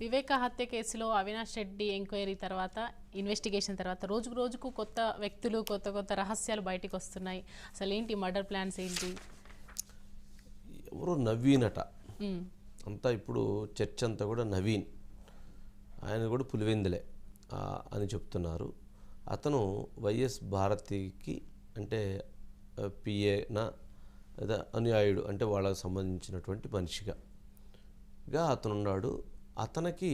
వివేక హత్య కేసులో అవినాష్ రెడ్డి ఎంక్వైరీ తర్వాత ఇన్వెస్టిగేషన్ తర్వాత రోజుకు కొత్త వ్యక్తులు కొత్త రహస్యాలు బయటికి వస్తున్నాయి. అసలు ఏంటి మర్డర్ ప్లాన్స్ ఏంటి? ఎవరు నవీనట అంతా ఇప్పుడు చర్చ అంతా కూడా నవీన్, ఆయన కూడా పులివెందులే అని చెప్తున్నారు. అతను వైఎస్ భారతికి అంటే పిఏనా లేదా అనుయాయుడు అంటే వాళ్ళకు సంబంధించినటువంటి మనిషిగా అతను ఉన్నాడు. అతనికి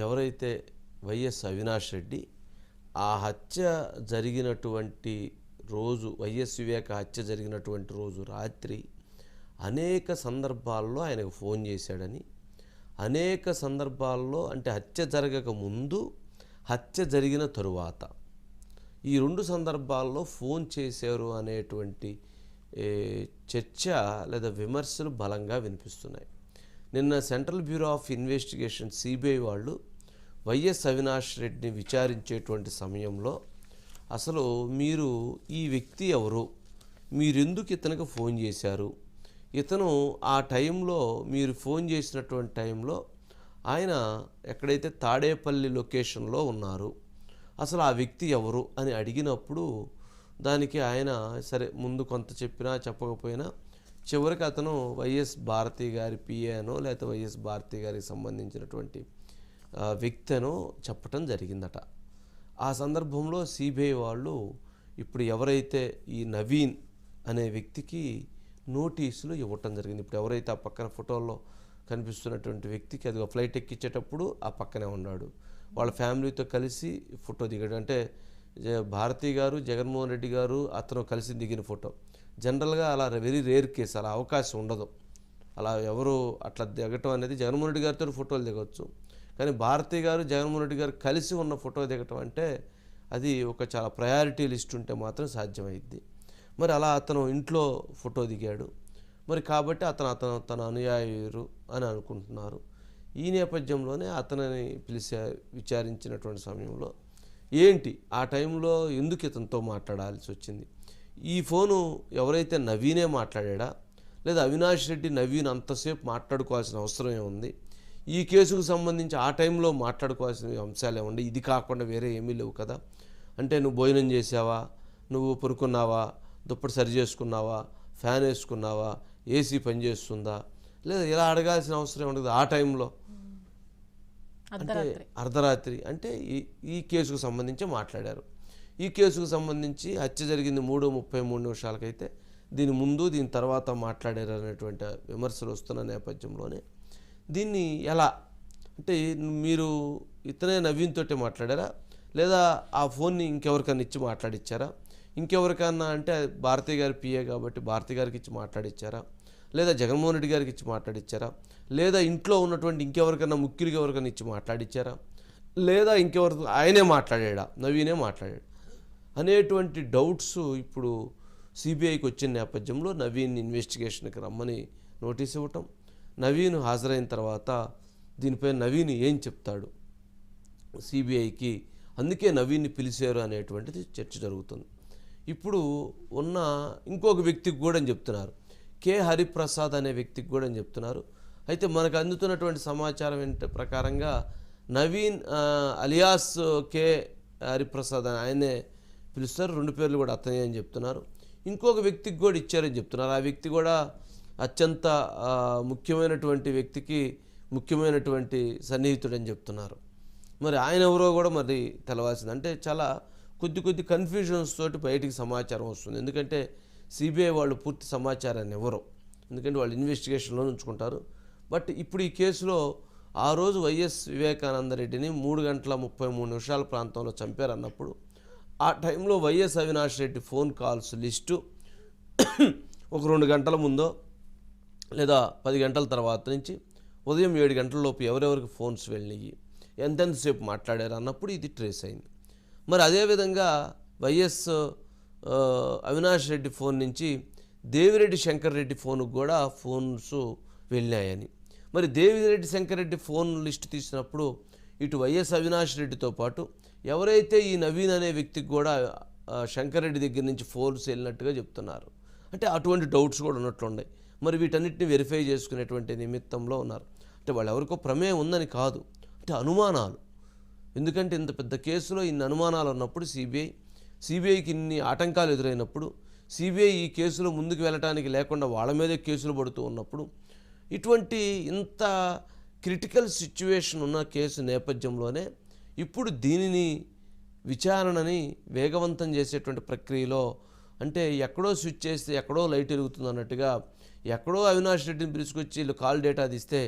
ఎవరైతే వైఎస్ అవినాష్ రెడ్డి ఆ హత్య జరిగినటువంటి రోజు, వైఎస్ వివేక హత్య జరిగినటువంటి రోజు రాత్రి అనేక సందర్భాల్లో ఆయనకు ఫోన్ చేశాడని, అనేక సందర్భాల్లో అంటే హత్య జరగక ముందు, హత్య జరిగిన తరువాత ఈ రెండు సందర్భాల్లో ఫోన్ చేశారు అనేటువంటి చర్చ లేదా విమర్శలు బలంగా వినిపిస్తున్నాయి. నిన్న central bureau of investigation CBI వాళ్ళు వైఎస్ అవినాష్ రెడ్డిని విచారించేటువంటి సమయంలో అసలు మీరు ఈ వ్యక్తి ఎవరు, మీరెందుకు ఇతనికి ఫోన్ చేశారు, ఇతను ఆ టైంలో మీరు ఫోన్ చేసినటువంటి టైంలో ఆయన ఎక్కడైతే తాడేపల్లి లొకేషన్లో ఉన్నారు, అసలు ఆ వ్యక్తి ఎవరు అని అడిగినప్పుడు దానికి ఆయన సరే ముందు కొంత చెప్పినా చెప్పకపోయినా చివరికి అతను వైఎస్ భారతి గారి పిఏనో లేకపోతే వైఎస్ భారతి గారికి సంబంధించినటువంటి వ్యక్తి అనో చెప్పటం జరిగిందట. ఆ సందర్భంలో సిబిఐ వాళ్ళు ఇప్పుడు ఎవరైతే ఈ నవీన్ అనే వ్యక్తికి నోటీసులు ఇవ్వటం జరిగింది. ఇప్పుడు ఎవరైతే ఆ పక్కన ఫోటోల్లో కనిపిస్తున్నటువంటి వ్యక్తికి అది ఫ్లైట్ ఎక్కించేటప్పుడు ఆ పక్కనే ఉన్నాడు, వాళ్ళ ఫ్యామిలీతో కలిసి ఫోటో దిగాడు. అంటే భారతి గారు, జగన్మోహన్ రెడ్డి గారు అతను కలిసి దిగిన ఫోటో. జనరల్గా అలా వెరీ రేర్ కేసు, అలా అవకాశం ఉండదు. అలా ఎవరు అట్లా దిగటం అనేది, జగన్మోహన్ రెడ్డి గారితో ఫోటోలు దిగవచ్చు, కానీ భారతి గారు జగన్మోహన్ రెడ్డి గారు కలిసి ఉన్న ఫోటో దిగటం అంటే అది ఒక చాలా ప్రయారిటీ లిస్ట్ ఉంటే మాత్రం సాధ్యమైద్ది. మరి అలా అతను ఇంట్లో ఫోటో దిగాడు. మరి కాబట్టి తన అనుయాయులు అని అనుకుంటున్నారు. ఈ నేపథ్యంలోనే అతనిని విచారించినటువంటి సమయంలో ఏంటి ఆ టైంలో ఎందుకు ఇతనితో మాట్లాడాల్సి వచ్చింది, ఈ ఫోను ఎవరైతే నవీనే మాట్లాడా లేదా అవినాష్ రెడ్డి నవీన్ అంతసేపు మాట్లాడుకోవాల్సిన అవసరం ఏముంది, ఈ కేసుకు సంబంధించి ఆ టైంలో మాట్లాడుకోవాల్సిన అంశాలు ఏముంది, ఇది కాకుండా వేరే ఏమీ లేవు కదా. అంటే నువ్వు భోజనం చేసావా, నువ్వు పడుకున్నావా, దుప్పటి సరి చేసుకున్నావా, ఫ్యాన్ వేసుకున్నావా, ఏసీ పనిచేస్తుందా, లేదా ఇలా అడగాల్సిన అవసరం ఉండదు ఆ టైంలో. అంటే అర్ధరాత్రి అంటే ఈ కేసుకు సంబంధించి మాట్లాడారు. ఈ కేసుకు సంబంధించి హత్య జరిగింది 3:33 దీని ముందు దీని తర్వాత మాట్లాడారు అనేటువంటి విమర్శలు వస్తున్న నేపథ్యంలోనే దీన్ని ఎలా అంటే మీరు ఇతనే నవీన్ తోటే మాట్లాడారా, లేదా ఆ ఫోన్ని ఇంకెవరికన్నా ఇచ్చి మాట్లాడిచ్చారా, ఇంకెవరికన్నా అంటే భారతి గారి పిఏ కాబట్టి భారతి గారికి ఇచ్చి మాట్లాడిచ్చారా, లేదా జగన్మోహన్ రెడ్డి గారికి ఇచ్చి మాట్లాడిచ్చారా, లేదా ఇంట్లో ఉన్నటువంటి ఇంకెవరికన్నా ముఖ్యులకి ఎవరికన్నా ఇచ్చి మాట్లాడిచ్చారా, లేదా ఇంకెవరితో ఆయనే మాట్లాడా, నవీనే మాట్లాడాడు అనేటువంటి డౌట్స్ ఇప్పుడు సిబిఐకి వచ్చిన నేపథ్యంలో నవీన్ ఇన్వెస్టిగేషన్కి రమ్మని నోటీస్ ఇవ్వటం, నవీన్ హాజరైన తర్వాత దీనిపై నవీన్ ఏం చెప్తాడు సిబిఐకి, అందుకే నవీన్ని పిలిచారు అనేటువంటిది చర్చ జరుగుతుంది. ఇప్పుడు ఉన్న ఇంకొక వ్యక్తికి కూడా అని చెప్తున్నారు, కె హరిప్రసాద్ అనే వ్యక్తికి కూడా అని చెప్తున్నారు. అయితే మనకు అందుతున్నటువంటి సమాచారం ప్రకారంగా నవీన్ అలియాస్ కె హరిప్రసాద్ అని ఆయనే పిలుస్తారు, రెండు పేర్లు కూడా అతనే అని చెప్తున్నారు. ఇంకొక వ్యక్తికి కూడా ఇచ్చారని చెప్తున్నారు. ఆ వ్యక్తి కూడా అత్యంత ముఖ్యమైనటువంటి వ్యక్తికి ముఖ్యమైనటువంటి సన్నిహితుడని చెప్తున్నారు. మరి ఆయన ఎవరో కూడా మరి తెలవాల్సింది. అంటే చాలా కొద్ది కన్ఫ్యూజన్స్ తోటి బయటికి సమాచారం వస్తుంది. ఎందుకంటే సిబిఐ వాళ్ళు పూర్తి సమాచారాన్ని ఎవరు, ఎందుకంటే వాళ్ళు ఇన్వెస్టిగేషన్లో ఉంచుకుంటారు. బట్ ఇప్పుడు ఈ కేసులో ఆ రోజు వైఎస్ వివేకానందరెడ్డిని 3:33 ప్రాంతంలో చంపారన్నప్పుడు ఆ టైంలో YS Avinash Reddy phone calls list ఒక 2 గంటల ముందో లేదా 10 గంటల తర్వాత నుంచి ఉదయం 7 గంటల లోపు ఎవరెవరికి ఫోన్స్ వెళ్ళినాయి, ఎంతసేపు మాట్లాడారు అన్నప్పుడు ఇది ట్రేస్ అయింది. మరి అదేవిధంగా వైఎస్ అవినాష్ రెడ్డి ఫోన్ నుంచి దేవిరెడ్డి శంకర్ రెడ్డి ఫోన్కు కూడా ఫోన్స్ వెళ్ళాయని, మరి దేవిరెడ్డి శంకర్ రెడ్డి ఫోన్ లిస్టు తీసినప్పుడు ఇటు వైఎస్ అవినాష్ రెడ్డితో పాటు ఎవరైతే ఈ నవీన్ అనే వ్యక్తికి కూడా శంకర్ రెడ్డి దగ్గర నుంచి ఫోన్స్ వెళ్ళినట్టుగా చెప్తున్నారు. అంటే అటువంటి డౌట్స్ కూడా ఉన్నట్లున్నాయి. మరి వీటన్నిటిని వెరిఫై చేసుకునేటువంటి నిమిత్తంలో ఉన్నారు. అంటే వాళ్ళు ఎవరికో ప్రమేయం ఉందని కాదు, అంటే అనుమానాలు. ఎందుకంటే ఇంత పెద్ద కేసులో ఇన్ని అనుమానాలు ఉన్నప్పుడు సిబిఐకి ఇన్ని ఆటంకాలు ఎదురైనప్పుడు, సిబిఐ ఈ కేసులో ముందుకు వెళ్ళటానికి లేకుండా వాళ్ళ మీదే కేసులు పడుతూ ఉన్నప్పుడు, ఇటువంటి ఇంత క్రిటికల్ సిచ్యువేషన్ ఉన్న కేసు నేపథ్యంలోనే ఇప్పుడు దీనిని విచారణని వేగవంతం చేసేటువంటి ప్రక్రియలో, అంటే ఎక్కడో స్విచ్ చేస్తే ఎక్కడో లైట్ వెలుగుతుంది అన్నట్టుగా, ఎక్కడో అవినాష్ రెడ్డిని పిలుచుకొచ్చి వీళ్ళు కాల్ డేటా తీస్తే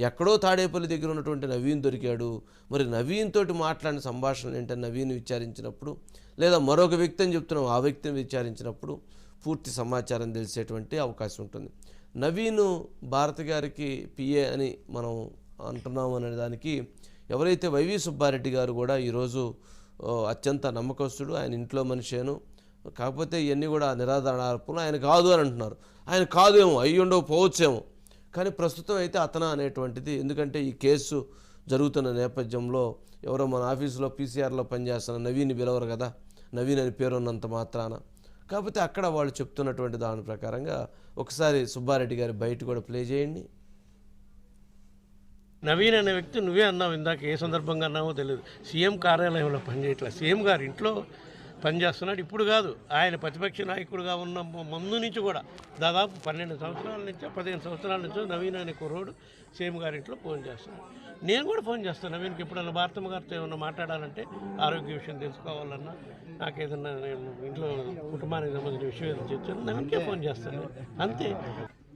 ఎక్కడో తాడేపల్లి దగ్గర ఉన్నటువంటి నవీన్ దొరికాడు. మరి నవీన్ తోటి మాట్లాడిన సంభాషణలు ఏంటని నవీన్ విచారించినప్పుడు, లేదా మరొక వ్యక్తి అని చెప్తున్నాం ఆ వ్యక్తిని విచారించినప్పుడు పూర్తి సమాచారం తెలిసేటువంటి అవకాశం ఉంటుంది. నవీన్ భారతి గారికి పిఏ అని మనం అంటున్నాము అనే దానికి ఎవరైతే వైవి సుబ్బారెడ్డి గారు కూడా ఈరోజు అత్యంత నమ్మకస్తుడు, ఆయన ఇంట్లో మనిషేను, కాకపోతే ఇవన్నీ కూడా నిరాధారణ ఆరోపణలు, ఆయన కాదు అని అంటున్నారు. ఆయన కాదేమో, అయ్యుండవు పోవచ్చేమో, కానీ ప్రస్తుతం అయితే అతను అనేటువంటిది. ఎందుకంటే ఈ కేసు జరుగుతున్న నేపథ్యంలో ఎవరో మన ఆఫీసులో పీసీఆర్లో పనిచేస్తున్న నవీన్ పిలవరు కదా, నవీన్ అని పేరు ఉన్నంత మాత్రాన. కాకపోతే అక్కడ వాళ్ళు చెప్తున్నటువంటి దాని ప్రకారంగా ఒకసారి సుబ్బారెడ్డి గారి బయట కూడా ప్లే చేయండి. నవీన్ అనే వ్యక్తి నువ్వే అన్నావు ఇందాక, ఏ సందర్భంగా అన్నావో తెలియదు, సీఎం కార్యాలయంలో పనిచేయట్లేదు, సీఎం గారి ఇంట్లో పనిచేస్తున్నాడు. ఇప్పుడు కాదు, ఆయన ప్రతిపక్ష నాయకుడిగా ఉన్న ముందు నుంచి కూడా దాదాపు 12 సంవత్సరాల నుంచో 15 సంవత్సరాల నుంచో నవీన్ అనే కుర్రోడు సీఎం గారి ఇంట్లో ఫోన్ చేస్తున్నాడు. నేను కూడా ఫోన్ చేస్తాను నవీన్కి. ఎప్పుడన్నా భారతమ్మ గారితో ఏమన్నా మాట్లాడాలంటే, ఆరోగ్య విషయం తెలుసుకోవాలన్నా, నాకు ఏదన్నా నేను ఇంట్లో కుటుంబానికి సంబంధించిన విషయం ఏదైనా చెప్తాను, నవీన్కే ఫోన్ చేస్తాను అంతే.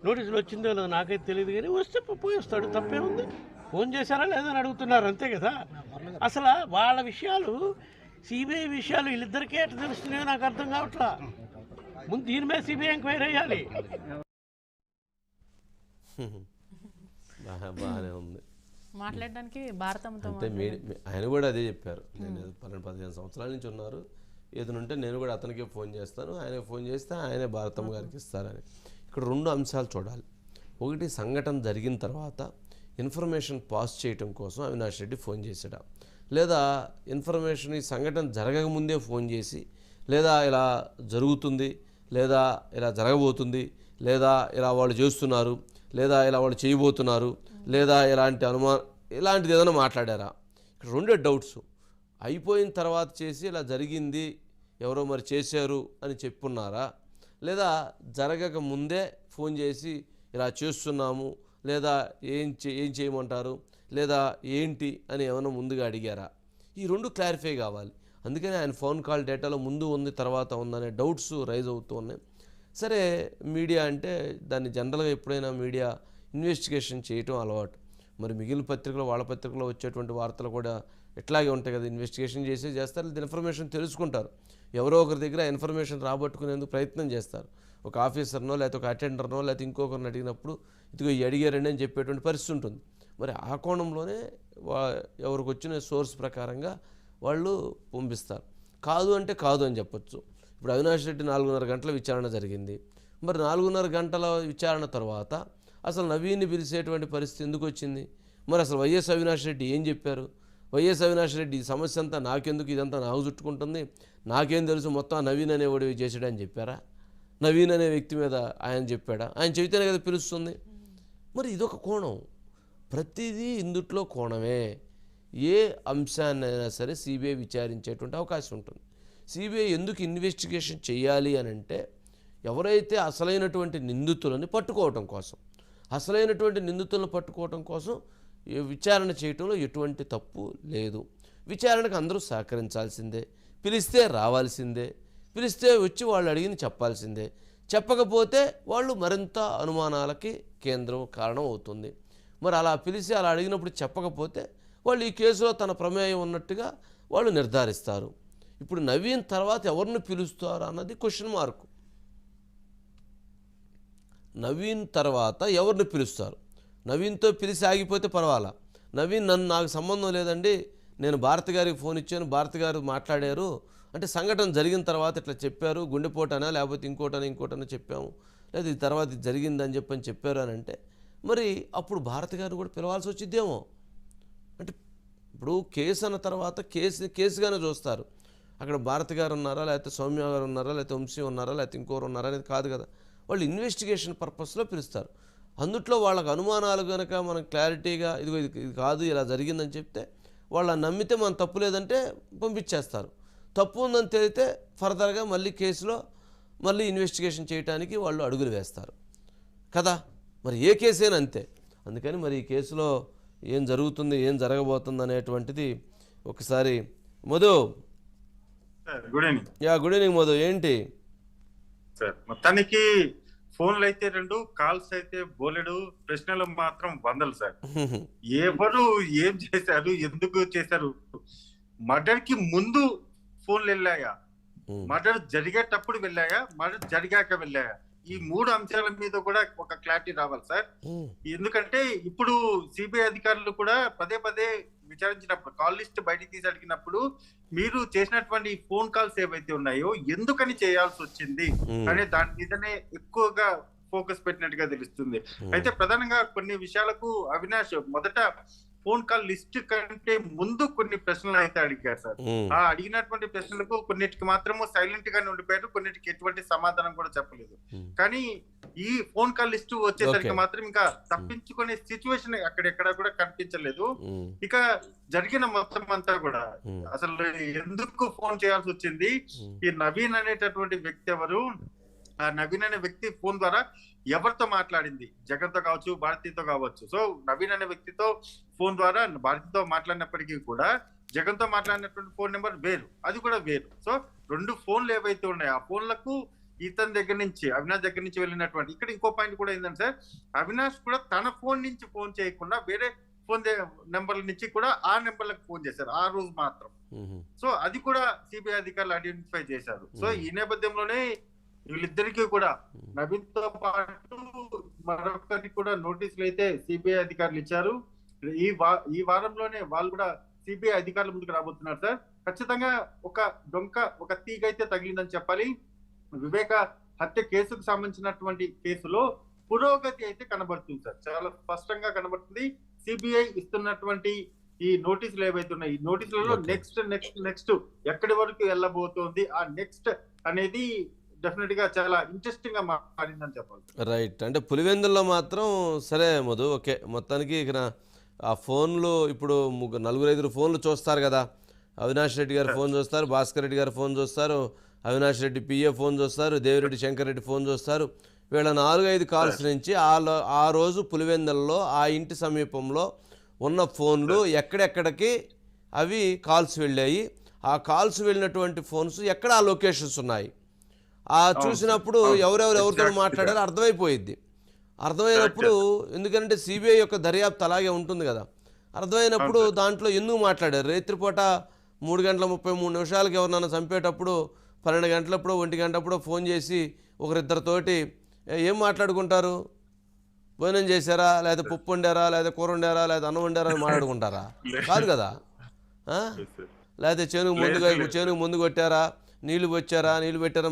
నోటీసులు వచ్చిందో లేదో నాకైతే తెలియదు, కానీ వస్తే పోయేస్తాడు, తప్పే ఉంది. ఫోన్ చేశారా లేదని అడుగుతున్నారు అంతే కదా. అసలు వాళ్ళ విషయాలు, సిబిఐ విషయాలు వీళ్ళిద్దరికీ ఎట్లా తెలుస్తున్నాయో నాకు అర్థం కావట్లా. ముందు దీని మీద సిబిఐ ఎంక్వైరీ అయ్యాలి. బాగానే ఉంది మాట్లాడడానికి భారతంతో అంటే ఆయన కూడా అదే చెప్పారు. నేను 12-15 సంవత్సరాల నుంచి ఉన్నారు, ఏదైనా నేను కూడా అతనికే ఫోన్ చేస్తాను, ఆయనకి ఫోన్ చేస్తే ఆయనే భారతమ్మ గారికి ఇస్తారని. ఇక్కడ 2 అంశాలు చూడాలి. ఒకటి, సంఘటన జరిగిన తర్వాత ఇన్ఫర్మేషన్ పాస్ చేయటం కోసం అవినాష్ రెడ్డి ఫోన్ చేశాడా, లేదా ఇన్ఫర్మేషన్ ఈ సంఘటన జరగకముందే ఫోన్ చేసి, లేదా ఇలా జరుగుతుంది, లేదా ఇలా జరగబోతుంది, లేదా ఇలా వాళ్ళు చేస్తున్నారు, లేదా ఇలా వాళ్ళు చేయబోతున్నారు, లేదా ఇలాంటిది ఏదైనా మాట్లాడారా. ఇక్కడ 2 డౌట్స్. అయిపోయిన తర్వాత చేసి ఇలా జరిగింది, ఎవరో మరి చేశారు అని చెప్పున్నారా, లేదా జరగక ముందే ఫోన్ చేసి ఇలా చేస్తున్నాము, లేదా ఏం చేయమంటారు, లేదా ఏంటి అని ఏమైనా ముందుగా అడిగారా. ఈ 2 క్లారిఫై కావాలి. అందుకని ఆయన ఫోన్ కాల్ డేటాలో ముందు ఉంది తర్వాత ఉందనే డౌట్స్ రైజ్ అవుతూ ఉన్నాయి. సరే, మీడియా అంటే దాన్ని జనరల్గా ఎప్పుడైనా మీడియా ఇన్వెస్టిగేషన్ చేయటం అలవాటు. మరి మిగిలిన పత్రికలు, వాళ్ళ పత్రికలో వచ్చేటువంటి వార్తలు కూడా ఎట్లాగే ఉంటాయి కదా, ఇన్వెస్టిగేషన్ చేస్తారు, లేదా ఇన్ఫర్మేషన్ తెలుసుకుంటారు. ఎవరో ఒకరి దగ్గర ఇన్ఫర్మేషన్ రాబట్టుకునేందుకు ప్రయత్నం చేస్తారు. ఒక ఆఫీసర్నో, లేకపోతే ఒక అటెండర్నో, లేకపోతే ఇంకొకరిని అడిగినప్పుడు ఇదిగో అడిగారండి అని చెప్పేటువంటి పరిస్థితి ఉంటుంది. మరి ఆ కోణంలోనే ఎవరికి వచ్చిన సోర్స్ ప్రకారంగా వాళ్ళు పంపిస్తారు. కాదు అంటే కాదు అని చెప్పొచ్చు. ఇప్పుడు అవినాష్ రెడ్డి 4:30 గంటల విచారణ జరిగింది. మరి 4:30 గంటల విచారణ తర్వాత అసలు నవీన్ని పిలిచేటువంటి పరిస్థితి ఎందుకు వచ్చింది? మరి అసలు వైఎస్ అవినాష్ రెడ్డి ఏం చెప్పారు? వైఎస్ అవినాష్ రెడ్డి ఈ సమస్య అంతా నాకెందుకు, ఇదంతా నాకు చుట్టుకుంటుంది, నాకేం తెలుసు, మొత్తం నవీన్ అనేవాడు చేసాడని చెప్పారా? నవీన్ అనే వ్యక్తి మీద ఆయన చెప్పాడా? ఆయన చెబితేనే కదా పిలుస్తుంది. మరి ఇదొక కోణం. ప్రతిదీ ఇందుట్లో కోణమే. ఏ అంశాన్నైనా సరే సిబిఐ విచారించేటువంటి అవకాశం ఉంటుంది. సిబిఐ ఎందుకు ఇన్వెస్టిగేషన్ చేయాలి అని అంటే, ఎవరైతే అసలైనటువంటి నిందితులని పట్టుకోవటం కోసం, అసలైనటువంటి నిందితులను పట్టుకోవటం కోసం విచారణ చేయటంలో ఎటువంటి తప్పు లేదు. విచారణకు అందరూ సహకరించాల్సిందే, పిలిస్తే రావాల్సిందే, పిలిస్తే వచ్చి వాళ్ళు అడిగింది చెప్పాల్సిందే. చెప్పకపోతే వాళ్ళు మరింత అనుమానాలకి కారణం అవుతుంది. మరి అలా పిలిచి అలా అడిగినప్పుడు చెప్పకపోతే వాళ్ళు ఈ కేసులో తన ప్రమేయం ఉన్నట్టుగా వాళ్ళు నిర్ధారిస్తారు. ఇప్పుడు నవీన్ తర్వాత ఎవరిని పిలుస్తారు అన్నది క్వశ్చన్ మార్కు. నవీన్ తర్వాత ఎవరిని పిలుస్తారు? నవీన్తో పిలిచి ఆగిపోతే పర్వాలా, నవీన్ నాకు సంబంధం లేదండి, నేను భారతి గారికి ఫోన్ ఇచ్చాను, భారతి గారు మాట్లాడారు అంటే సంఘటన జరిగిన తర్వాత ఇట్లా చెప్పారు, గుండెపోటనా లేకపోతే ఇంకోటనా చెప్పాము, లేదా ఈ తర్వాత ఇది జరిగిందని చెప్పారు అని అంటే, మరి అప్పుడు భారతి గారిని కూడా పిలవాల్సి వచ్చిద్దేమో. అంటే ఇప్పుడు కేసు అన్న తర్వాత కేసుగానే చూస్తారు. అక్కడ భారతి గారు ఉన్నారా, లేకపోతే సౌమ్య గారు ఉన్నారా, లేకపోతే వంశీ ఉన్నారా, లేకపోతే ఇంకోరు ఉన్నారా అనేది కాదు కదా. వాళ్ళు ఇన్వెస్టిగేషన్ పర్పస్లో పిలుస్తారు. అందుట్లో వాళ్ళకి అనుమానాలు కనుక మనం క్లారిటీగా ఇదిగో ఇది కాదు ఇలా జరిగిందని చెప్తే వాళ్ళ నమ్మితే మనం తప్పు లేదంటే పంపించేస్తారు. తప్పు ఉందని తెలిస్తే ఫర్దర్గా మళ్ళీ కేసులో మళ్ళీ ఇన్వెస్టిగేషన్ చేయడానికి వాళ్ళు అడుగులు వేస్తారు కదా. మరి ఏ కేసైనా అంతే. అందుకని మరి ఈ కేసులో ఏం జరుగుతుంది ఏం జరగబోతుంది అనేటువంటిది ఒకసారి Madhu. Good evening. Good evening Madhu. ఏంటి సార్, మొత్తానికి ఫోన్లు అయితే 2, కాల్స్ అయితే బోలెడు, ప్రశ్నలు మాత్రం వందలు సార్. ఎవరు ఏం చేశారు, ఎందుకు చేశారు, మర్డర్ కి ముందు ఫోన్లు వెళ్ళాయా, మర్డర్ జరిగేటప్పుడు వెళ్ళాయా, మర్డర్ జరిగాక వెళ్ళాయా, ఈ 3 అంశాల మీద కూడా ఒక క్లారిటీ రావాలి సార్. ఎందుకంటే ఇప్పుడు సిబిఐ అధికారులు కూడా పదే పదే విచారించినప్పుడు, కాల్ లిస్ట్ బయటికి తీసి అడిగినప్పుడు మీరు చేసినటువంటి ఫోన్ కాల్స్ ఏవైతే ఉన్నాయో ఎందుకని చేయాల్సి వచ్చింది అనే దాని మీదనే ఎక్కువగా ఫోకస్ పెట్టినట్టుగా తెలుస్తుంది. అయితే ప్రధానంగా కొన్ని విషయాలకు అవినాష్ మొదట ఫోన్ కాల్ లిస్ట్ కంటే ముందు కొన్ని ప్రశ్నలు అయితే అడిగారు సార్. ఆ అడిగినటువంటి ప్రశ్నలకు కొన్నిటికి మాత్రము సైలెంట్ గానే ఉండిపోయారు, కొన్నిటికి ఎటువంటి సమాధానం కూడా చెప్పలేదు. కానీ ఈ ఫోన్ కాల్ లిస్ట్ వచ్చేసరికి మాత్రం ఇంకా తప్పించుకునే సిచ్యువేషన్ అక్కడెక్కడ కూడా కనిపించలేదు. ఇక జరిగిన మొత్తం అంతా కూడా అసలు ఎందుకు ఫోన్ చేయాల్సి వచ్చింది, ఈ నవీన్ అనేటటువంటి వ్యక్తి ఎవరు, ఆ నవీన్ అనే వ్యక్తి ఫోన్ ద్వారా ఎవరితో మాట్లాడింది, జగన్ తో కావచ్చు, భారతితో కావచ్చు. సో నవీన్ అనే వ్యక్తితో ఫోన్ ద్వారా భారతితో మాట్లాడినప్పటికీ కూడా జగన్ తో మాట్లాడినటువంటి ఫోన్ నెంబర్ వేరు, అది కూడా వేరు. సో 2 ఫోన్లు ఏవైతే ఉన్నాయో ఆ ఫోన్లకు ఇతని దగ్గర నుంచి, అవినాష్ దగ్గర నుంచి వెళ్ళినటువంటి, ఇక్కడ ఇంకో పాయింట్ కూడా ఏంటంటే సార్, అవినాష్ కూడా తన ఫోన్ నుంచి ఫోన్ చేయకుండా వేరే ఫోన్ నెంబర్ల నుంచి కూడా ఆ నెంబర్లకు ఫోన్ చేశారు ఆ రోజు మాత్రం. సో అది కూడా సిబిఐ అధికారులు ఐడెంటిఫై చేశారు. సో ఈ నేపథ్యంలోనే వీళ్ళిద్దరికీ కూడా, నవీన్ తో పాటు మరొకరికి కూడా నోటీసులు అయితే సిబిఐ అధికారులు ఇచ్చారు. ఈ వారంలోనే వాళ్ళు కూడా సిబిఐ అధికారుల ముందుకు రాబోతున్నారు సార్. ఖచ్చితంగా ఒక డొంక, ఒక తీగ అయితే తగిలిందని చెప్పాలి. వివేక హత్య కేసుకు సంబంధించినటువంటి కేసులో పురోగతి అయితే కనబడుతుంది సార్, చాలా స్పష్టంగా కనబడుతుంది. సిబిఐ ఇస్తున్నటువంటి ఈ నోటీసులు ఏవైతే ఉన్నాయి, ఈ నోటీసులలో నెక్స్ట్ ఎక్కడి వరకు వెళ్ళబోతోంది, ఆ నెక్స్ట్ అనేది డెఫినెట్ గా చాలా ఇంట్రెస్టింగ్ గా మారిందని చెప్పాలి. రైట్. అంటే పులివెందుల్లో మాత్రం సరే మధు, ఓకే, మొత్తానికి ఇక్కడ ఆ ఫోన్లు ఇప్పుడు 4-5 ఫోన్లు చూస్తారు కదా. అవినాష్ రెడ్డి గారు ఫోన్ చూస్తారు, భాస్కర్ రెడ్డి గారు ఫోన్ చూస్తారు, అవినాష్ రెడ్డి పిఏ ఫోన్ చూస్తారు, దేవిరెడ్డి శంకర్ రెడ్డి ఫోన్ చూస్తారు. వీళ్ళ 4-5 కాల్స్ నుంచి ఆ రోజు పులివెందుల్లో ఆ ఇంటి సమీపంలో ఉన్న ఫోన్లు ఎక్కడెక్కడికి అవి కాల్స్ వెళ్ళాయి, ఆ కాల్స్ వెళ్ళినటువంటి ఫోన్స్ ఎక్కడ ఆ లొకేషన్స్ ఉన్నాయి, ఆ చూసినప్పుడు ఎవరితో మాట్లాడారో అర్థమైపోయిద్ది. అర్థమైనప్పుడు, ఎందుకంటే సిబిఐ యొక్క దర్యాప్తు అలాగే ఉంటుంది కదా, అర్థమైనప్పుడు దాంట్లో ఎందుకు మాట్లాడారు, రాత్రిపూట 3:33 ఎవరినైనా చంపేటప్పుడు 12 గంటలప్పుడు 1 గంటప్పుడు ఫోన్ చేసి ఒకరిద్దరితోటి ఏం మాట్లాడుకుంటారు, భోజనం చేశారా, లేదా పప్పు వండారా, లేదా కూర వండారా, లేదా అన్నం వండారా అని మాట్లాడుకుంటారా? కాదు కదా. లేదా చేనుకు ముందు కొట్టారా, నీళ్లు వచ్చారా, నీళ్లు పెట్టారా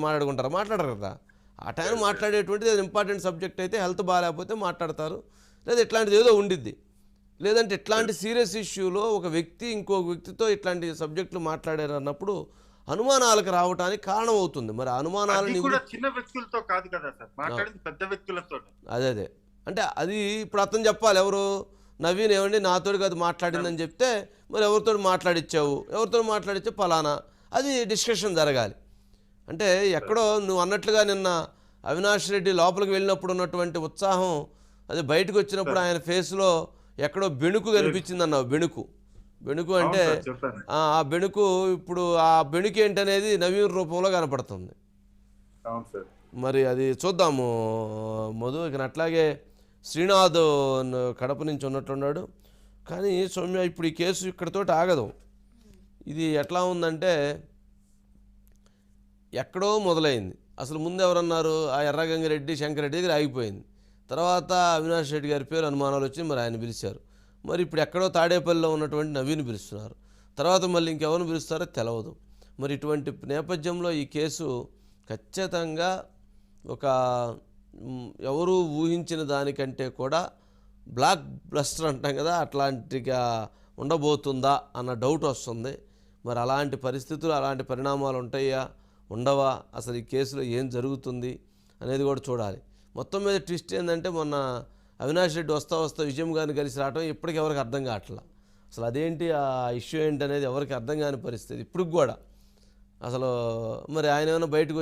మాట్లాడరు కదా. ఆ టైం మాట్లాడేటువంటిది అది ఇంపార్టెంట్ సబ్జెక్ట్ అయితే, హెల్త్ బాగాలేకపోతే మాట్లాడతారు, లేదా ఇట్లాంటిది ఏదో ఉండిద్ది. లేదంటే ఇట్లాంటి సీరియస్ ఇష్యూలో ఒక వ్యక్తి ఇంకో వ్యక్తితో ఇట్లాంటి సబ్జెక్టులు మాట్లాడారు అన్నప్పుడు అనుమానాలకు రావడానికి కారణం అవుతుంది. మరి అనుమానాలు చిన్న వ్యక్తులతో కాదు కదా సార్, మాట్లాడింది పెద్ద వ్యక్తులతో. అదే అంటే అది ఇప్పుడు అతను చెప్పాలి, ఎవరు నవీన్, ఏమండి నాతోటి కాదు మాట్లాడిందని చెప్తే, మరి ఎవరితో మాట్లాడిచ్చే ఫలానా, అది డిస్కషన్ జరగాలి. అంటే ఎక్కడో నువ్వు అన్నట్లుగా నిన్న అవినాష్ రెడ్డి లోపలికి వెళ్ళినప్పుడు ఉన్నటువంటి ఉత్సాహం అది బయటకు వచ్చినప్పుడు ఆయన ఫేస్లో ఎక్కడో బెణుకు కనిపించింది అన్నావు. బెణుకు అంటే ఆ బెణుకు, ఇప్పుడు ఆ బెణుకు ఏంటనేది నవీన్ రూపంలో కనపడుతుంది. మరి అది చూద్దాము మధు. ఇక అట్లాగే శ్రీనాథ్ కడప నుంచి ఉన్నట్టున్నాడు. కానీ సౌమ్య, ఇప్పుడు ఈ కేసు ఇక్కడితోటి ఆగదు. ఇది ఎట్లా ఉందంటే ఎక్కడో మొదలైంది. అసలు ముందు ఎవరన్నారు, ఆ ఎర్రగంగిరెడ్డి శంకరెడ్డి దగ్గర ఆగిపోయింది. తర్వాత అవినాష్ రెడ్డి గారి పేరు అనుమానాలు వచ్చి మరి ఆయన పిలిచారు. మరి ఇప్పుడు ఎక్కడో తాడేపల్లిలో ఉన్నటువంటి నవీన్ పిలుస్తున్నారు. తర్వాత మళ్ళీ ఇంకెవరిని పిలుస్తారో తెలియదు. మరి ఇటువంటి నేపథ్యంలో ఈ కేసు ఖచ్చితంగా ఒక ఎవరు ఊహించిన దానికంటే కూడా బ్లాక్ బస్టర్ అంటాం కదా, అట్లాంటిగా ఉండబోతుందా అన్న డౌట్ వస్తుంది. మరి అలాంటి పరిస్థితులు, అలాంటి పరిణామాలు ఉంటాయా, ఉండవా, అసలు ఈ కేసులో ఏం జరుగుతుంది అనేది కూడా చూడాలి. మొత్తం మీద ట్విస్ట్ ఏంటంటే మొన్న అవినాష్ రెడ్డి వస్తా విజయం గారిని కలిసి రావడం ఇప్పటికి ఎవరికి అర్థం కావట్లా. అసలు అదేంటి ఆ ఇష్యూ ఏంటి అనేది ఎవరికి అర్థం కాని పరిస్థితి ఇప్పటికి కూడా. అసలు మరి ఆయన ఏమైనా బయటకు